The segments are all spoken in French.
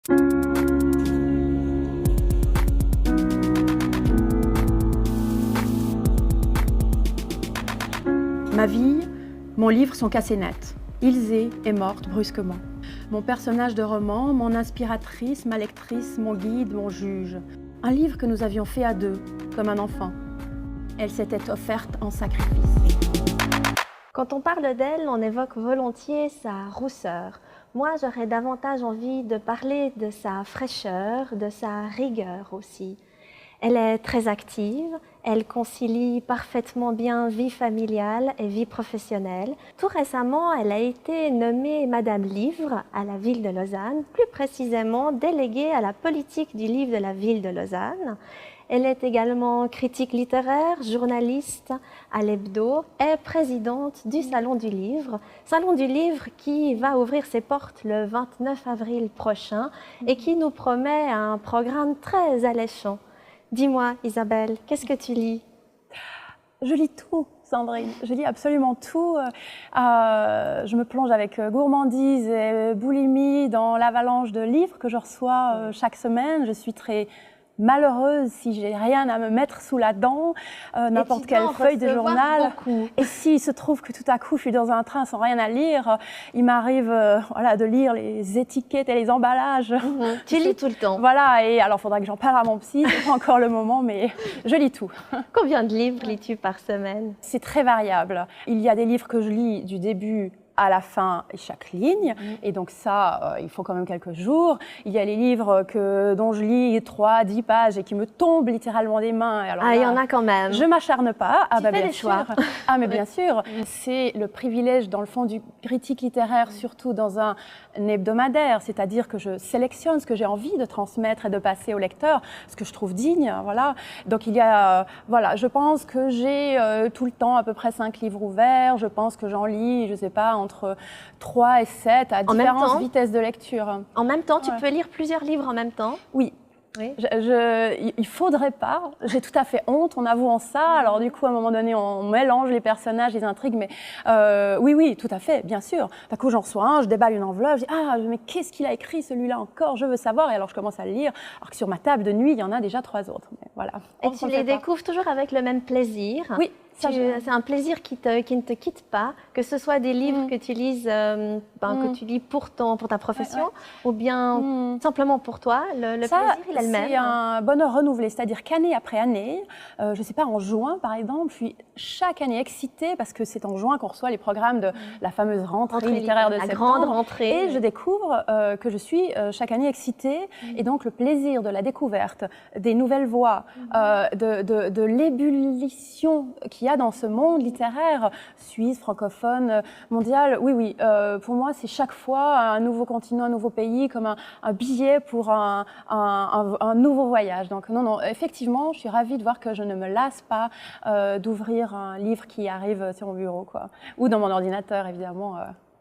Ma vie, mon livre sont cassés net. Ilse est morte brusquement. Mon personnage de roman, mon inspiratrice, ma lectrice, mon guide, mon juge. Un livre que nous avions fait à deux, comme un enfant. Elle s'était offerte en sacrifice. Quand on parle d'elle, on évoque volontiers sa rousseur. Moi, j'aurais davantage envie de parler de sa fraîcheur, de sa rigueur aussi. Elle est très active, elle concilie parfaitement bien vie familiale et vie professionnelle. Tout récemment, elle a été nommée Madame Livre à la ville de Lausanne, plus précisément déléguée à la politique du livre de la ville de Lausanne. Elle est également critique littéraire, journaliste à l'Hebdo et présidente du Salon du Livre. Salon du Livre qui va ouvrir ses portes le 29 avril prochain et qui nous promet un programme très alléchant. Dis-moi, Isabelle, qu'est-ce que tu lis? Je lis tout, Sandrine. Je lis absolument tout. Je me plonge avec gourmandise et boulimie dans l'avalanche de livres que je reçois chaque semaine. Je suis très malheureuse si j'ai rien à me mettre sous la dent, n'importe quelle feuille de journal. Beaucoup. Et s'il se trouve que tout à coup je suis dans un train sans rien à lire, il m'arrive voilà, de lire les étiquettes et les emballages. Tu lis tout le temps. Voilà, et alors il faudra que j'en parle à mon psy, c'est pas encore le moment, mais je lis tout. Combien de livres lis-tu par semaine? C'est très variable. Il y a des livres que je lis du début à la fin chaque ligne, et donc ça, il faut quand même quelques jours. Il y a les livres dont je lis 3, 10 pages et qui me tombent littéralement des mains. Et alors il y en a quand même. Je m'acharne pas. Tu fais bien des sûr. choix. Mais bien sûr. C'est le privilège, dans le fond, du critique littéraire, surtout dans un hebdomadaire, c'est-à-dire que je sélectionne ce que j'ai envie de transmettre et de passer au lecteur, ce que je trouve digne, voilà. Donc il y a, voilà, je pense que j'ai tout le temps à peu près 5 livres ouverts. Je pense que j'en lis, je sais pas, entre 3 et 7 à différentes vitesses de lecture. En même temps, tu peux lire plusieurs livres en même temps? Oui. Oui. Il faudrait pas, j'ai tout à fait honte en avouant ça, alors du coup à un moment donné on mélange les personnages, les intrigues, mais oui, tout à fait, bien sûr. D'un coup j'en reçois un, je déballe une enveloppe, je dis mais qu'est-ce qu'il a écrit celui-là encore, je veux savoir, et alors je commence à le lire, alors que sur ma table de nuit il y en a déjà 3 autres. Mais voilà. Et tu les découvres toujours avec le même plaisir? Oui. C'est un plaisir qui ne te quitte pas, que ce soit des livres que tu lises, que tu lis pour ta profession, ou bien simplement pour toi, le plaisir il est le même. C'est un bonheur renouvelé, c'est-à-dire qu'année après année, je ne sais pas, en juin par exemple, je suis chaque année excitée parce que c'est en juin qu'on reçoit les programmes de la fameuse rentrée littéraire de septembre. La grande rentrée. Et je découvre que je suis chaque année excitée, et donc le plaisir de la découverte, des nouvelles voix, de l'ébullition qu'il y a dans ce monde littéraire suisse, francophone, mondial. Oui, pour moi, c'est chaque fois un nouveau continent, un nouveau pays, comme un billet pour un nouveau voyage. Donc non, effectivement, je suis ravie de voir que je ne me lasse pas d'ouvrir un livre qui arrive sur mon bureau, quoi. Ou dans mon ordinateur, évidemment.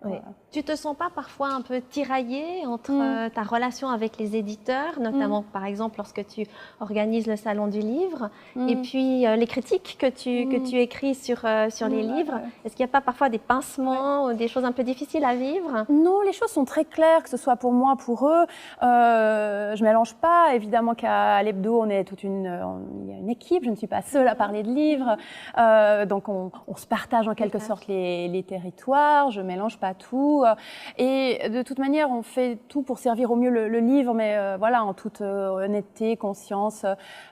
Oui. Voilà. Tu te sens pas parfois un peu tiraillée entre ta relation avec les éditeurs, notamment par exemple lorsque tu organises le Salon du Livre, et puis les critiques que tu écris sur les livres? Est-ce qu'il n'y a pas parfois des pincements ou des choses un peu difficiles à vivre? Non, les choses sont très claires, que ce soit pour moi, pour eux. Je mélange pas. Évidemment qu'à l'Hebdo, on est il y a une équipe. Je ne suis pas seule à parler de livres. Donc on se partage en quelque sorte les territoires. Je mélange pas tout. Et de toute manière, on fait tout pour servir au mieux le livre, mais voilà, en toute honnêteté, conscience.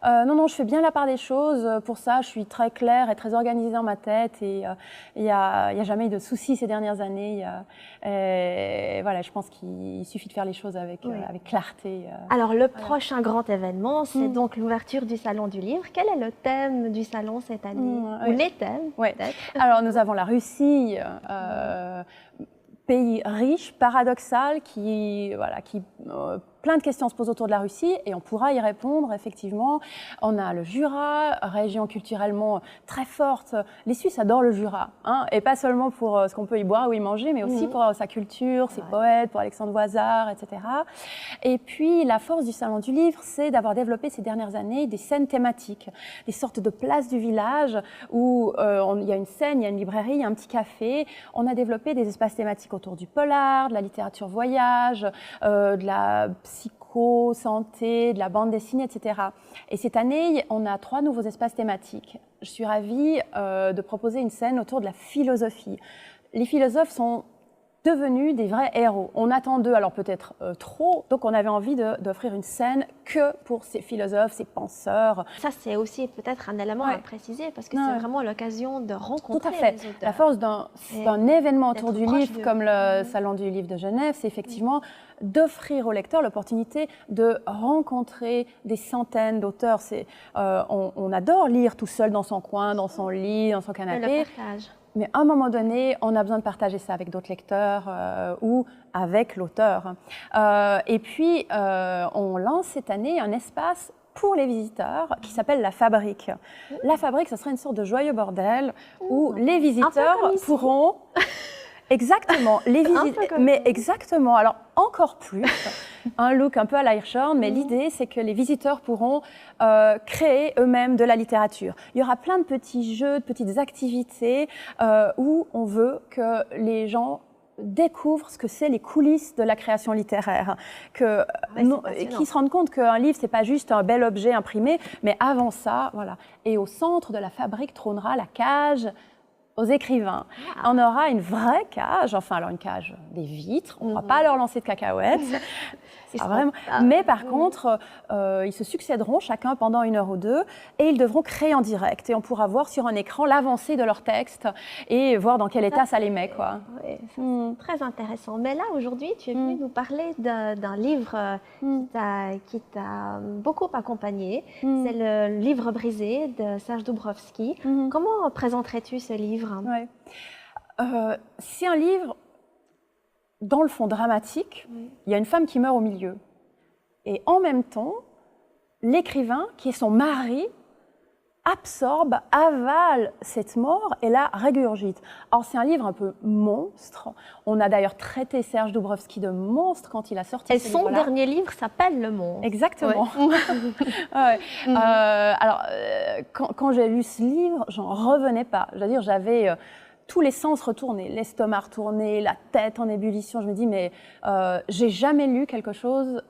Non, je fais bien la part des choses. Pour ça, je suis très claire et très organisée dans ma tête. Et il y a jamais eu de soucis ces dernières années. Voilà, je pense qu'il suffit de faire les choses avec clarté. Alors, le prochain grand événement, c'est donc l'ouverture du Salon du Livre. Quel est le thème du salon cette année? Ou les thèmes, peut-être? Alors, nous avons la Russie, pays riche, paradoxal, qui plein de questions se posent autour de la Russie, et on pourra y répondre, effectivement. On a le Jura, région culturellement très forte. Les Suisses adorent le Jura, hein, et pas seulement pour ce qu'on peut y boire ou y manger, mais aussi pour sa culture, ses poètes, pour Alexandre Voisard, etc. Et puis, la force du Salon du Livre, c'est d'avoir développé ces dernières années des scènes thématiques, des sortes de places du village où il y a une scène, il y a une librairie, il y a un petit café. On a développé des espaces thématiques autour du polar, de la littérature voyage, de la psycho, psycho, santé, de la bande dessinée, etc. Et cette année, on a 3 nouveaux espaces thématiques. Je suis ravie de proposer une scène autour de la philosophie. Les philosophes sont devenus des vrais héros. On attend d'eux, alors peut-être trop, donc on avait envie d'offrir une scène que pour ces philosophes, ces penseurs. Ça, c'est aussi peut-être un élément à préciser, parce que c'est vraiment l'occasion de rencontrer Tout à fait. les auteurs. La force d'un événement autour du livre, d'eux. comme le Salon du livre de Genève, c'est effectivement d'offrir au lecteur l'opportunité de rencontrer des centaines d'auteurs. On adore lire tout seul dans son coin, dans son lit, dans son Et canapé. le partage. Mais à un moment donné, on a besoin de partager ça avec d'autres lecteurs ou avec l'auteur. Et puis, on lance cette année un espace pour les visiteurs qui s'appelle La Fabrique. La Fabrique, ce serait une sorte de joyeux bordel où les visiteurs pourront... Exactement, mais exactement. Alors encore plus, un look un peu à l'Airshorn, mais l'idée c'est que les visiteurs pourront créer eux-mêmes de la littérature. Il y aura plein de petits jeux, de petites activités où on veut que les gens découvrent ce que c'est les coulisses de la création littéraire, qu'ils se rendent compte qu'un livre c'est pas juste un bel objet imprimé, mais avant ça, voilà. Et au centre de la Fabrique trônera la cage aux écrivains. On aura une vraie cage, enfin alors une cage des vitres, on ne va pas leur lancer de cacahuètes, vraiment. Mais par contre, ils se succéderont chacun pendant 1 heure ou 2 et ils devront créer en direct. Et on pourra voir sur un écran l'avancée de leur texte et voir dans quel état ça les met, quoi. Oui, c'est très intéressant. Mais là, aujourd'hui, tu es venu nous parler d'un livre qui t'a beaucoup accompagné. C'est le Livre brisé de Serge Doubrovski. Comment présenterais-tu ce livre? C'est un livre, dans le fond, dramatique. Il y a une femme qui meurt au milieu. Et en même temps, l'écrivain, qui est son mari, absorbe, avale cette mort et la régurgite. Alors c'est un livre un peu monstre. On a d'ailleurs traité Serge Doubrovski de monstre quand il a sorti ce livre-là. Et son dernier livre s'appelle Le Monstre. Exactement. Alors, quand j'ai lu ce livre, j'en revenais pas. Je veux dire, j'avais tous les sens retournés, l'estomac retourné, la tête en ébullition. Je me dis, mais j'ai jamais lu quelque chose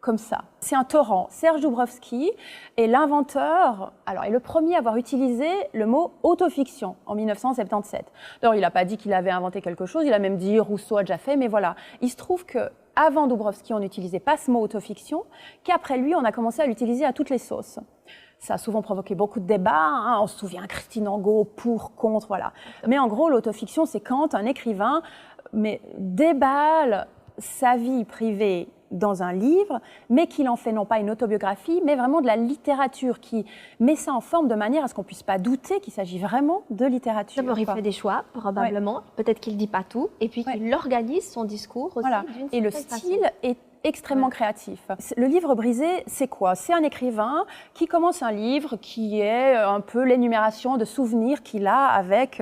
comme ça. C'est un torrent. Serge Doubrovski est l'inventeur, alors est le premier à avoir utilisé le mot autofiction en 1977. D'ailleurs, il n'a pas dit qu'il avait inventé quelque chose, il a même dit Rousseau a déjà fait, mais voilà. Il se trouve que avant Doubrovski, on n'utilisait pas ce mot autofiction, qu'après lui, on a commencé à l'utiliser à toutes les sauces. Ça a souvent provoqué beaucoup de débats, hein. On se souvient Christine Angot, pour, contre, voilà. Mais en gros, l'autofiction, c'est quand un écrivain déballe sa vie privée dans un livre, mais qu'il en fait non pas une autobiographie, mais vraiment de la littérature, qui met ça en forme de manière à ce qu'on ne puisse pas douter qu'il s'agit vraiment de littérature. D'abord, il fait des choix, probablement. Peut-être qu'il ne dit pas tout, et puis qu'il organise son discours aussi. Voilà. Et le style est extrêmement créatif. Le livre brisé, c'est quoi? C'est un écrivain qui commence un livre qui est un peu l'énumération de souvenirs qu'il a avec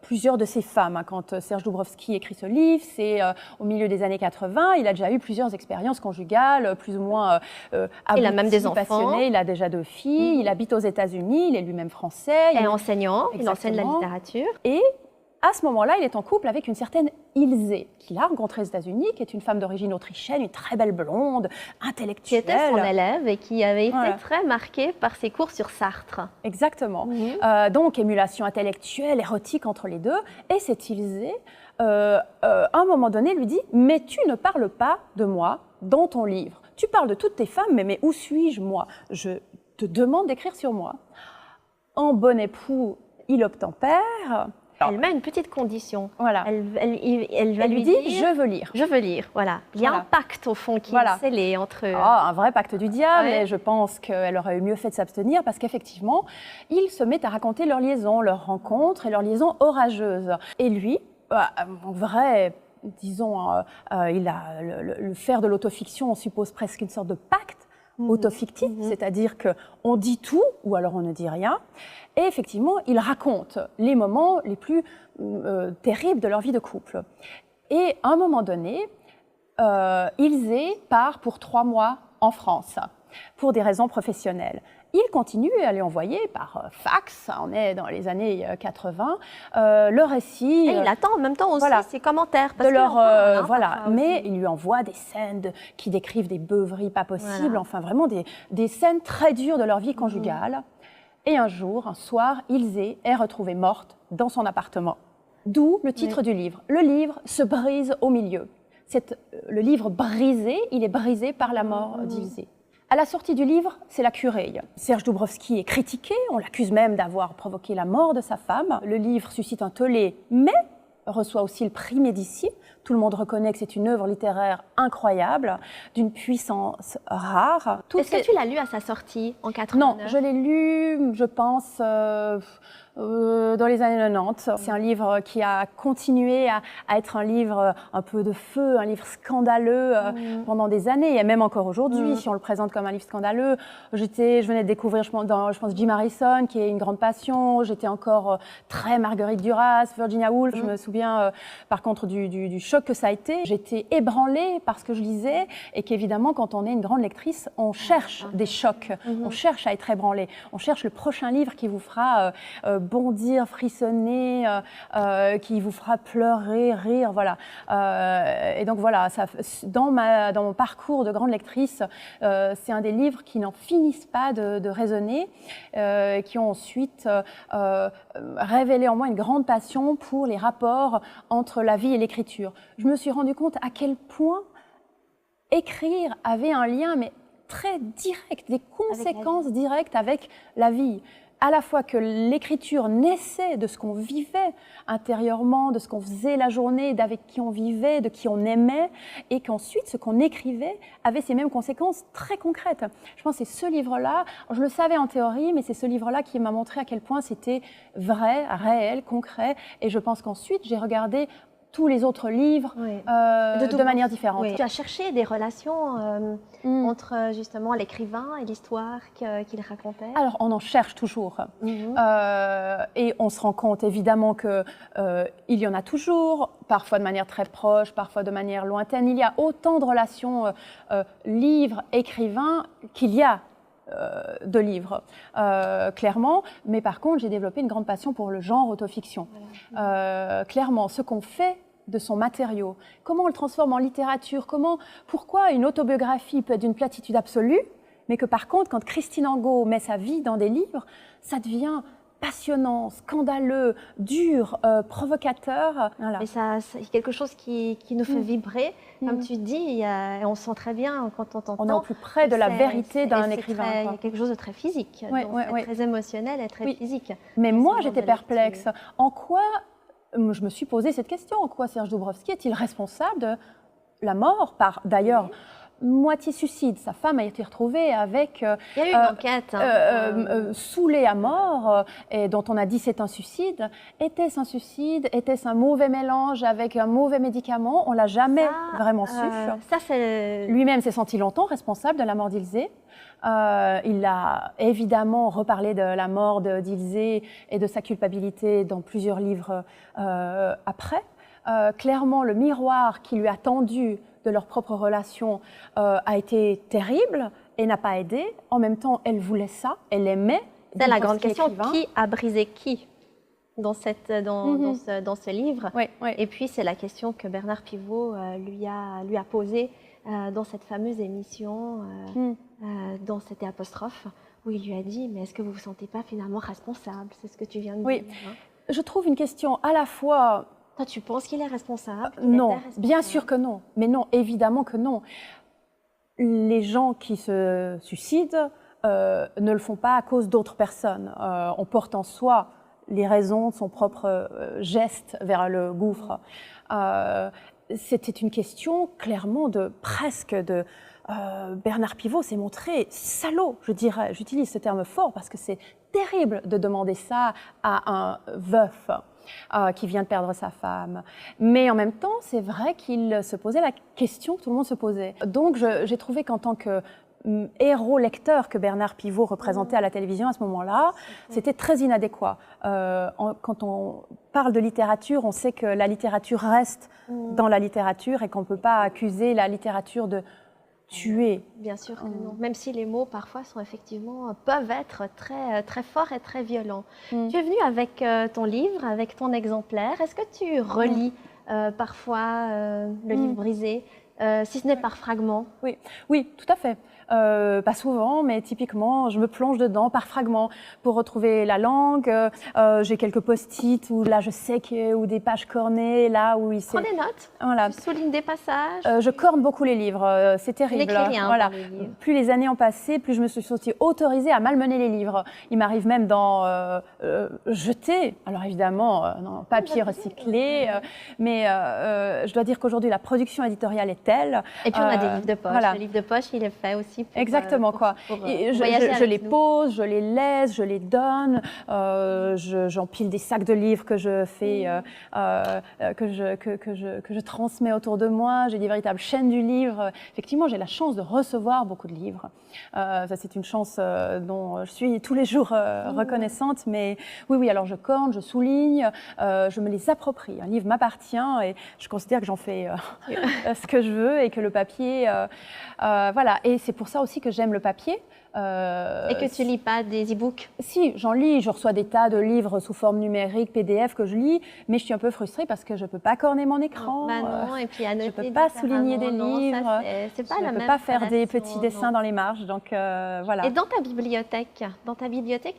plusieurs de ses femmes. Quand Serge Doubrovski écrit ce livre, c'est au milieu des années 80. Il a déjà eu plusieurs expériences conjugales, plus ou moins abouties, il a même des enfants. Passionnées. Il a déjà 2 filles. Il habite aux États-Unis. Il est lui-même français. Il est enseignant. Il enseigne la littérature. Et à ce moment-là, il est en couple avec une certaine Ilse, qu'il a rencontrée aux États-Unis, qui est une femme d'origine autrichienne, une très belle blonde, intellectuelle. Qui était son élève et qui avait été très marquée par ses cours sur Sartre. Exactement. Donc, émulation intellectuelle, érotique entre les deux. Et cette Ilse, à un moment donné, lui dit « Mais tu ne parles pas de moi dans ton livre. Tu parles de toutes tes femmes, mais où suis-je, moi? Je te demande d'écrire sur moi. » En bon époux, il obtempère. Elle met une petite condition. Voilà. Elle lui dit je veux lire. Je veux lire, voilà. Il y a un pacte au fond qui est scellé entre eux. Un vrai pacte du diable, et je pense qu'elle aurait eu mieux fait de s'abstenir parce qu'effectivement, ils se mettent à raconter leur liaison, leur rencontre et leur liaison orageuse. Et lui, en vrai, disons, il a le faire de l'autofiction, on suppose presque une sorte de pacte autofictif, c'est-à-dire qu'on dit tout ou alors on ne dit rien. Et effectivement, il raconte les moments les plus terribles de leur vie de couple. Et à un moment donné, Ilse part pour 3 mois en France. pour des raisons professionnelles. Il continue à lui envoyer par fax, on est dans les années 80, le récit. Et il attend en même temps aussi voilà, ses commentaires. Parce de leur, parle, voilà, mais il lui envoie des scènes qui décrivent des beuveries pas possibles, Voilà. enfin vraiment des scènes très dures de leur vie conjugale. Et un jour, un soir, Ilse est retrouvée morte dans son appartement. D'où le titre du livre. Le livre se brise au milieu. Le livre brisé, il est brisé par la mort d'Ilse. À la sortie du livre, c'est la querelle. Serge Dubrovsky est critiqué, on l'accuse même d'avoir provoqué la mort de sa femme. Le livre suscite un tollé, mais reçoit aussi le prix Médicis. Tout le monde reconnaît que c'est une œuvre littéraire incroyable, d'une puissance rare. Est-ce que tu l'as lu à sa sortie en 89? Non, je l'ai lu, je pense, dans les années 90. C'est un livre qui a continué à être un livre un peu de feu, un livre scandaleux pendant des années, et même encore aujourd'hui, si on le présente comme un livre scandaleux. Je venais de découvrir, je pense, Jim Harrison, qui est une grande passion. J'étais encore très Marguerite Duras, Virginia Woolf. Je me souviens, par contre, du choc que ça a été. J'étais ébranlée par ce que je lisais, et qu'évidemment, quand on est une grande lectrice, on cherche des chocs, on cherche à être ébranlé, on cherche le prochain livre qui vous fera bondir, frissonner, qui vous fera pleurer, rire, voilà. Et donc voilà, dans mon parcours de grande lectrice, c'est un des livres qui n'en finissent pas de résonner, qui ont ensuite révélé en moi une grande passion pour les rapports entre la vie et l'écriture. Je me suis rendu compte à quel point écrire avait un lien, mais très direct, des conséquences directes avec la vie. À la fois que l'écriture naissait de ce qu'on vivait intérieurement, de ce qu'on faisait la journée, d'avec qui on vivait, de qui on aimait, et qu'ensuite ce qu'on écrivait avait ces mêmes conséquences très concrètes. Je pense que c'est ce livre-là, je le savais en théorie, mais c'est ce livre-là qui m'a montré à quel point c'était vrai, réel, concret, et je pense qu'ensuite j'ai regardé tous les autres livres de manière différente. Oui. Tu as cherché des relations entre justement l'écrivain et l'histoire qu'il racontait? Alors, on en cherche toujours. Et on se rend compte évidemment qu'il y en a toujours, parfois de manière très proche, parfois de manière lointaine. Il y a autant de relations livre-écrivain qu'il y a de livres, clairement. Mais par contre, j'ai développé une grande passion pour le genre autofiction. Voilà. Clairement, ce qu'on fait de son matériau, comment on le transforme en littérature, pourquoi une autobiographie peut être d'une platitude absolue, mais que par contre, quand Christine Angot met sa vie dans des livres, ça devient passionnant, scandaleux, dur, provocateur. Voilà. Mais c'est quelque chose qui nous fait vibrer, comme tu dis, et on sent très bien quand on t'entend. On est au plus près de la vérité d'un écrivain. Il y a quelque chose de très physique, très émotionnel et très physique. Mais moi, j'étais perplexe. En quoi, je me suis posé cette question, en quoi Serge Dubrovsky est-il responsable de la mort par, d'ailleurs, moitié suicide. Sa femme a été retrouvée avec... Il y a eu une enquête. Saoulée à mort, et dont on a dit c'est un suicide. Était-ce un suicide? Était-ce un mauvais mélange avec un mauvais médicament? On ne l'a jamais vraiment su. Lui-même s'est senti longtemps responsable de la mort d'Ilse. Il a évidemment reparlé de la mort d'Ilse et de sa culpabilité dans plusieurs livres après. Clairement, le miroir qui lui a tendu de leur propre relation a été terrible et n'a pas aidé. En même temps, elle voulait ça, elle aimait. C'est la grande question, qui a brisé qui dans ce livre? Et puis, c'est la question que Bernard Pivot lui a posée dans cette fameuse émission, dans cette apostrophe, où il lui a dit « Mais est-ce que vous ne vous sentez pas finalement responsable ?» C'est ce que tu viens de dire. Hein. Je trouve une question à la fois... Toi, tu penses qu'il est responsable? Non, bien sûr que non. Mais non, évidemment que non. Les gens qui se suicident ne le font pas à cause d'autres personnes. On porte en soi les raisons de son propre geste vers le gouffre. C'était une question clairement Bernard Pivot s'est montré salaud, je dirais. J'utilise ce terme fort parce que c'est terrible de demander ça à un veuf qui vient de perdre sa femme. Mais en même temps, c'est vrai qu'il se posait la question que tout le monde se posait. Donc j'ai trouvé qu'en tant que héros lecteur que Bernard Pivot représentait à la télévision à ce moment-là, c'était très inadéquat. Quand on parle de littérature, on sait que la littérature reste dans la littérature et qu'on ne peut pas accuser la littérature de tuer. Bien sûr que non, même si les mots parfois peuvent être très, très forts et très violents. Tu es venu avec ton livre, avec ton exemplaire. Est-ce que tu relis parfois le livre brisé, si ce n'est par fragments? Oui, tout à fait. Pas souvent, mais typiquement, je me plonge dedans par fragments pour retrouver la langue. J'ai quelques post-it où là, je sais ou des pages cornées, là où il s'est... Prends des notes, voilà. tu soulignes des passages. Je corne beaucoup les livres, c'est terrible. Tu n'écris rien dans les livres. Plus les années ont passé, plus je me suis sentie autorisée à malmener les livres. Il m'arrive même d'en jeter, alors évidemment, non, papier recyclé, mais je dois dire qu'aujourd'hui, la production éditoriale est telle. Et puis on a des livres de poche. Voilà. Le livre de poche, il est fait aussi pour... Exactement, quoi. Je les pose, je les laisse, je les donne, j'empile des sacs de livres que je fais, que je transmets autour de moi. J'ai des véritables chaînes du livre. Effectivement, j'ai la chance de recevoir beaucoup de livres. Ça, c'est une chance dont je suis tous les jours reconnaissante. Mais oui, alors je corne, je souligne, je me les approprie. Un livre m'appartient et je considère que j'en fais ce que je veux et que le papier... voilà, et c'est pour ça aussi que j'aime le papier. Et que tu lis pas des e-books? Si, j'en lis. Je reçois des tas de livres sous forme numérique, PDF que je lis, mais je suis un peu frustrée parce que je peux pas corner mon écran. Non, et puis annoter, je peux pas souligner des livres. C'est pas je la peux même pas faire des relation, petits dessins dans les marges. Donc voilà. Et dans ta bibliothèque,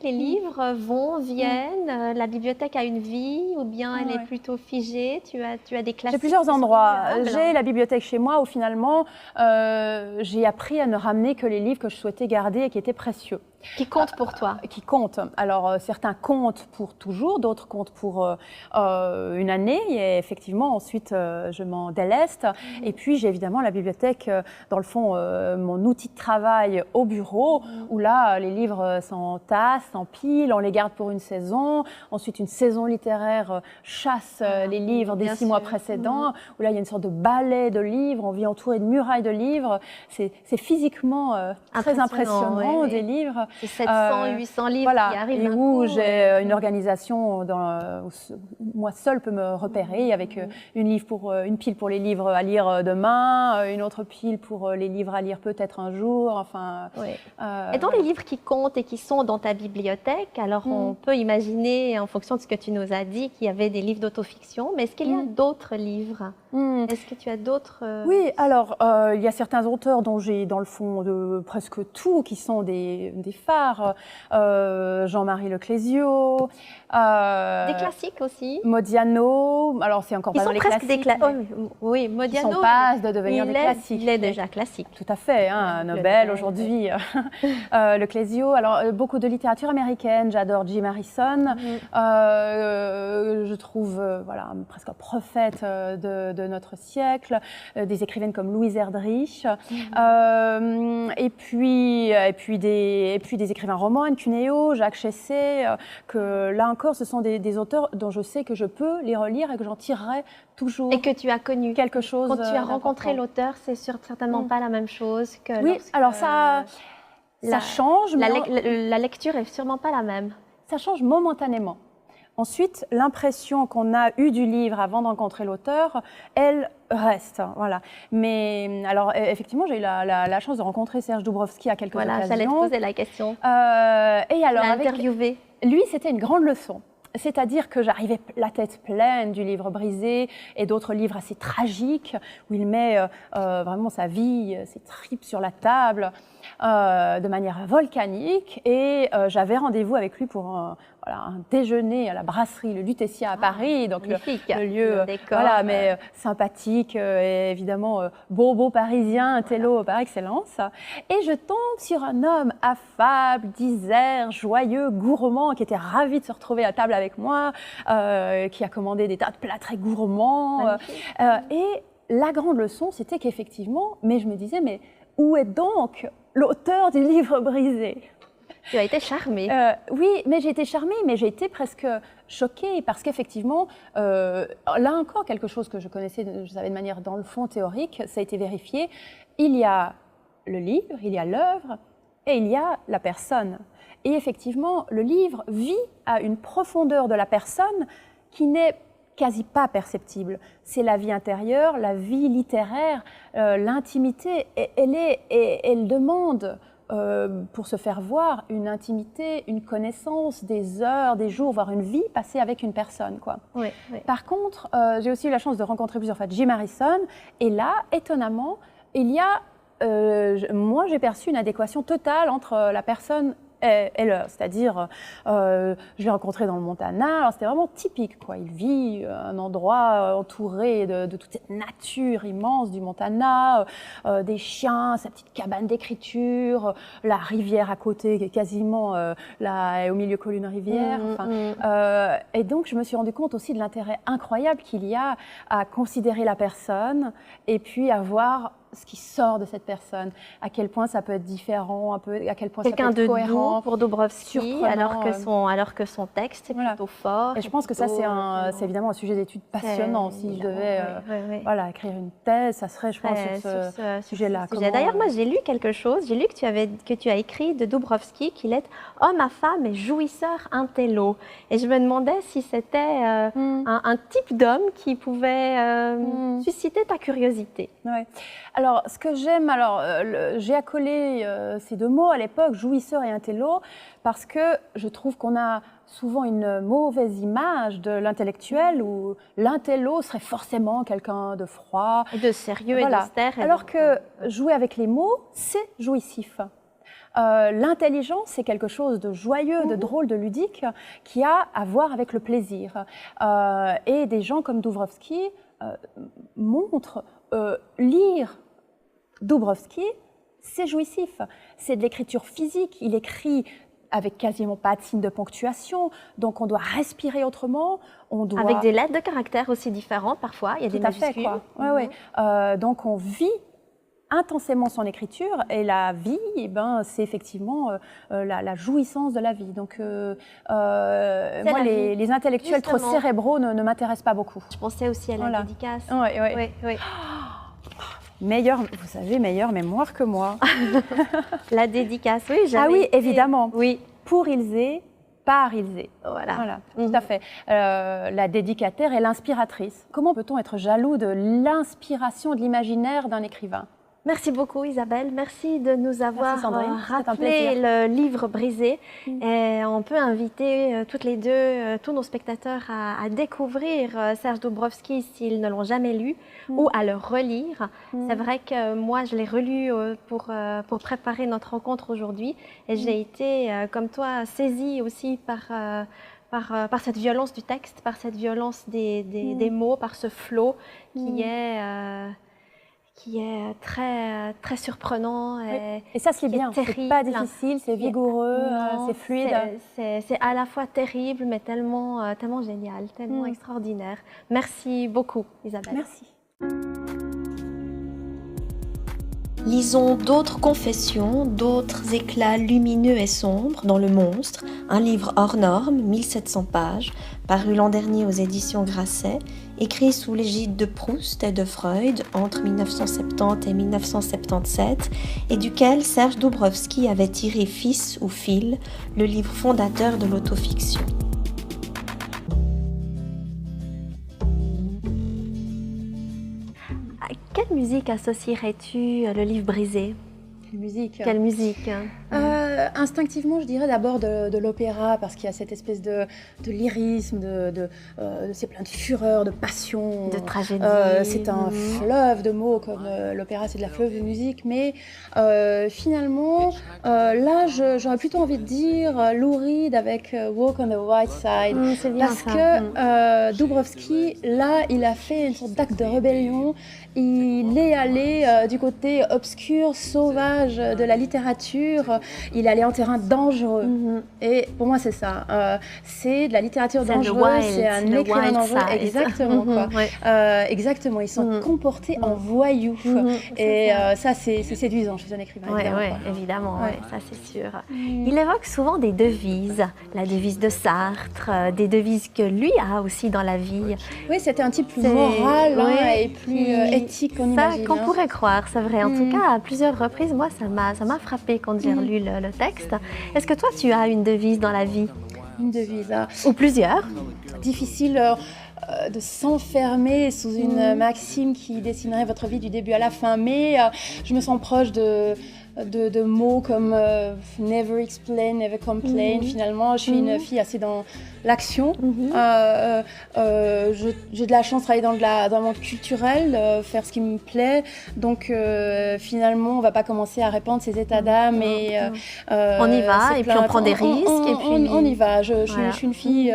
les livres vont, viennent. La bibliothèque a une vie ou bien elle est plutôt figée? Tu as des classiques? J'ai plusieurs endroits. J'ai la bibliothèque chez moi où finalement j'ai appris à ne ramener que les livres que je souhaitais garder et qui étaient précieux. Qui comptent pour toi? Qui comptent. Alors, certains comptent pour toujours, d'autres comptent pour une année. Et effectivement, ensuite, je m'en déleste. Et puis, j'ai évidemment la bibliothèque, dans le fond, mon outil de travail au bureau, où là, les livres s'entassent, s'empilent, on les garde pour une saison. Ensuite, une saison littéraire chasse les livres des 6 mois précédents, où là, il y a une sorte de balai de livres. On vit entouré de murailles de livres. C'est physiquement très impressionnant, des livres. C'est 700, 800 livres qui arrivent et d'un où coup. j'ai une organisation où moi seule peut me repérer avec une pile pour les livres à lire demain, une autre pile pour les livres à lire peut-être un jour. Enfin, et dans les livres qui comptent et qui sont dans ta bibliothèque, alors on peut imaginer, en fonction de ce que tu nous as dit, qu'il y avait des livres d'autofiction, mais est-ce qu'il y a d'autres livres? Est-ce que tu as d'autres... Oui, alors il y a certains auteurs dont j'ai dans le fond de presque tout, qui sont des phares. Jean-Marie Leclésio. Des classiques aussi. Modiano. Alors c'est encore pas dans les classiques. Oui, Modiano. Ils sont pas de devenir des classiques. Il est déjà classique. Tout à fait, un Nobel aujourd'hui. Leclésio. Alors beaucoup de littérature américaine. J'adore Jim Harrison. Je trouve presque un prophète de notre siècle. Des écrivaines comme Louise Erdrich. Et puis des écrivains romans, Anne Cuneo, Jacques Chessé, que là encore, ce sont des auteurs dont je sais que je peux les relire et que j'en tirerai toujours. Et que tu as connu quelque chose. Quand tu as rencontré l'auteur, c'est certainement pas la même chose que. Oui, alors ça change. La lecture est sûrement pas la même. Ça change momentanément. Ensuite, l'impression qu'on a eue du livre avant de rencontrer l'auteur, elle reste. Voilà. Mais alors, effectivement, j'ai eu la chance de rencontrer Serge Doubrovski à quelques occasions. Voilà, j'allais te poser la question. Et alors, interviewé. Lui, c'était une grande leçon. C'est-à-dire que j'arrivais la tête pleine du livre brisé et d'autres livres assez tragiques où il met vraiment sa vie, ses tripes sur la table de manière volcanique. Et j'avais rendez-vous avec lui pour un déjeuner à la brasserie, le Lutetia à Paris, donc le lieu décor, mais sympathique et évidemment bobo parisien, un télo par excellence. Et je tombe sur un homme affable, disert, joyeux, gourmand, qui était ravi de se retrouver à table avec moi, qui a commandé des tas de plats très gourmands. Et la grande leçon, c'était qu'effectivement, mais je me disais, mais où est donc l'auteur du livre brisé ? Tu as été charmée. Oui, mais j'ai été charmée, mais j'ai été presque choquée parce qu'effectivement, là encore, quelque chose que je connaissais, je savais de manière dans le fond théorique, ça a été vérifié. Il y a le livre, il y a l'œuvre et il y a la personne. Et effectivement, le livre vit à une profondeur de la personne qui n'est quasi pas perceptible. C'est la vie intérieure, la vie littéraire, l'intimité. Elle demande, pour se faire voir, une intimité, une connaissance, des heures, des jours, voire une vie passée avec une personne, quoi. Oui, oui. Par contre, j'ai aussi eu la chance de rencontrer plusieurs fois Jim Harrison, et là, étonnamment, il y a, moi j'ai perçu une adéquation totale entre la personne et l'heure, c'est-à-dire, je l'ai rencontré dans le Montana, alors c'était vraiment typique, quoi. Il vit un endroit entouré de toute cette nature immense du Montana, des chiens, sa petite cabane d'écriture, la rivière à côté qui est quasiment là, au milieu coule une rivière. Et donc je me suis rendu compte aussi de l'intérêt incroyable qu'il y a à considérer la personne et puis à voir ce qui sort de cette personne, à quel point ça peut être différent, à quel point ça peut être cohérent. Quelqu'un de doux pour Dobrovsky, alors que son texte est plutôt fort. Et je pense que ça, c'est évidemment un sujet d'étude passionnant. Si je devais voilà, écrire une thèse, ça serait, je pense, sur ce sujet-là. D'ailleurs, moi, j'ai lu quelque chose. J'ai lu que tu as écrit de Dobrovsky qu'il est homme à femme et jouisseur intello. Et je me demandais si c'était un type d'homme qui pouvait susciter ta curiosité. Ouais. Alors, ce que j'aime, j'ai accolé ces deux mots à l'époque, jouisseur et intello, parce que je trouve qu'on a souvent une mauvaise image de l'intellectuel où l'intello serait forcément quelqu'un de froid. Et de sérieux et d'austère. Alors que jouer avec les mots, c'est jouissif. L'intelligence, c'est quelque chose de joyeux, de drôle, de ludique, qui a à voir avec le plaisir. Et des gens comme Dobrovsky montrent lire Dobrovsky, c'est jouissif. C'est de l'écriture physique. Il écrit avec quasiment pas de signe de ponctuation, donc on doit respirer autrement. Avec des lettres de caractère aussi différentes parfois, il y a des majuscules. Donc on vit intensément son écriture et la vie, c'est effectivement la jouissance de la vie. Donc moi, les intellectuels trop cérébraux ne m'intéressent pas beaucoup. Je pensais aussi à la dédicace. Oui. Meilleure, vous savez, meilleure mémoire que moi. La dédicace, oui, j'avais. Ah oui, évidemment. Oui. Pour Ilse, par Ilse. Voilà. Tout à fait. La dédicataire et l'inspiratrice. Comment peut-on être jaloux de l'inspiration, de l'imaginaire d'un écrivain ? Merci beaucoup Isabelle, merci de nous avoir rappelé le livre brisé. Et on peut inviter toutes les deux, tous nos spectateurs à découvrir Serge Dobrovsky s'ils ne l'ont jamais lu ou à le relire. C'est vrai que moi je l'ai relu pour préparer notre rencontre aujourd'hui et j'ai été comme toi saisie aussi par cette violence du texte, par cette violence des mots, par ce flot qui est très, très surprenant. Et ça, c'est bien, c'est pas difficile, c'est vigoureux, c'est fluide. C'est à la fois terrible, mais tellement, tellement génial, tellement extraordinaire. Merci beaucoup, Isabelle. Merci. Lisons d'autres confessions, d'autres éclats lumineux et sombres dans Le Monstre, un livre hors norme, 1700 pages, paru l'an dernier aux éditions Grasset, écrit sous l'égide de Proust et de Freud entre 1970 et 1977, et duquel Serge Dobrovsky avait tiré fils ou fil, le livre fondateur de l'autofiction. Quelle musique associerais-tu le livre brisé ? Quelle musique Instinctivement, je dirais d'abord de l'opéra, parce qu'il y a cette espèce de lyrisme, c'est plein de fureur, de passion. De tragédie. C'est un fleuve de mots, comme l'opéra, c'est de la fleuve de musique. Mais finalement, là, j'aurais plutôt envie de dire Lou Reed avec Walk on the White Side. Parce que Dobrovsky, là, il a fait une sorte d'acte de rébellion. Il est allé du côté obscur, sauvage de la littérature. Il est allé en terrain dangereux. Et pour moi, c'est ça. C'est de la littérature dangereuse, c'est un écrivain dangereux. Exactement. Exactement. Ils sont comportés en voyous. Et ça, c'est séduisant chez un écrivain. Évidemment, ça c'est sûr. Il évoque souvent des devises. La devise de Sartre, des devises que lui a aussi dans la vie. Oui, c'était un type plus moral et plus éthique qu'on imagine. Qu'on pourrait croire, c'est vrai. En tout cas, à plusieurs reprises, moi, ça m'a frappée quand j'ai relu le texte. Est-ce que toi, tu as une devise dans la vie ? Une devise. Ou plusieurs ? Difficile. de s'enfermer sous une maxime qui dessinerait votre vie du début à la fin, mais je me sens proche de mots comme never explain, never complain. Finalement, je suis une fille assez dans l'action. J'ai de la chance de travailler dans le monde culturel, faire ce qui me plaît. Donc finalement, on ne va pas commencer à répandre ces états d'âme. Et, on y va et puis on prend des risques. On y va. Je suis une fille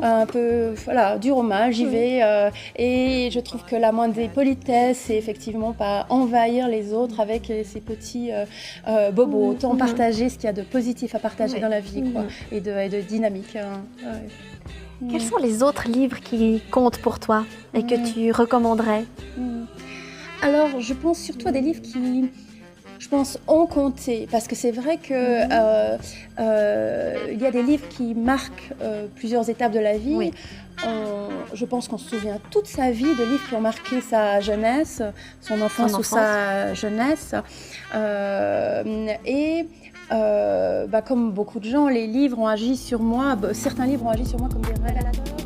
un peu dure au mal, j'y vais. Et je trouve que la moindre des politesses, c'est effectivement pas envahir les autres avec ces petits bobos. Autant partager ce qu'il y a de positif à partager dans la vie, quoi, et de dynamique. Quels sont les autres livres qui comptent pour toi et que tu recommanderais? Alors, je pense surtout à des livres qui, je pense, ont compté, parce que c'est vrai que il y a des livres qui marquent plusieurs étapes de la vie. Je pense qu'on se souvient toute sa vie de livres qui ont marqué sa jeunesse, son enfance ou sa jeunesse. Comme beaucoup de gens, les livres ont agi sur moi, certains livres ont agi sur moi comme des révélateurs.